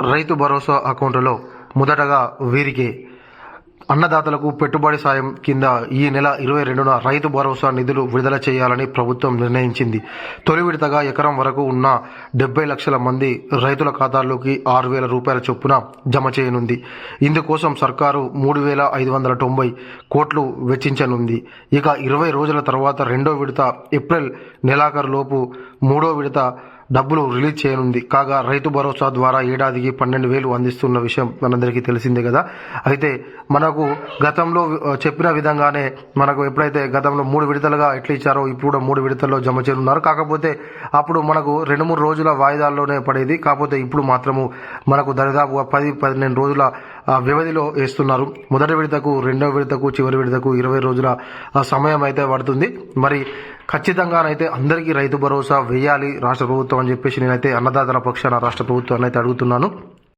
రైతు భరోసా అకౌంట్లో మొదటగా వీరికి అన్నదాతలకు పెట్టుబడి సాయం కింద ఈ నెల 22న రైతు భరోసా నిధులు విడుదల చేయాలని ప్రభుత్వం నిర్ణయించింది. తొలి విడతగా ఎకరం వరకు ఉన్న 70 లక్షల మంది రైతుల ఖాతాల్లోకి 6,000 రూపాయల చొప్పున జమ చేయనుంది. ఇందుకోసం సర్కారు 3,590 కోట్లు వెచ్చించనుంది. ఇక 20 రోజుల తర్వాత రెండో విడత ఏప్రిల్ నెలాఖరులోపు మూడో విడత డబ్బులు రిలీజ్ చేయనుంది. కాగా రైతు భరోసా ద్వారా ఏడాదికి 12,000 అందిస్తున్న విషయం మనందరికీ తెలిసిందే కదా. అయితే మనకు గతంలో చెప్పిన విధంగానే మనకు ఎప్పుడైతే గతంలో 3 విడతలుగా ఎట్లా ఇచ్చారో ఇప్పుడు కూడా 3 విడతల్లో జమ చేయనున్నారు. కాకపోతే అప్పుడు మనకు 2-3 రోజుల వాయిదాల్లోనే పడేది. కాకపోతే ఇప్పుడు మాత్రము మనకు దరిదాపుగా 10-12 రోజుల వ్యవధిలో వేస్తున్నారు. మొదటి విడతకు, రెండో విడతకు, చివరి విడతకు 20 రోజుల సమయం అయితే పడుతుంది. మరి ఖచ్చితంగానైతే అందరికీ రైతు భరోసా వేయాలి రాష్ట్ర ప్రభుత్వం అని చెప్పేసి నేనైతే అన్నదాతల పక్షాన రాష్ట్ర ప్రభుత్వాన్ని అయితే అడుగుతున్నాను.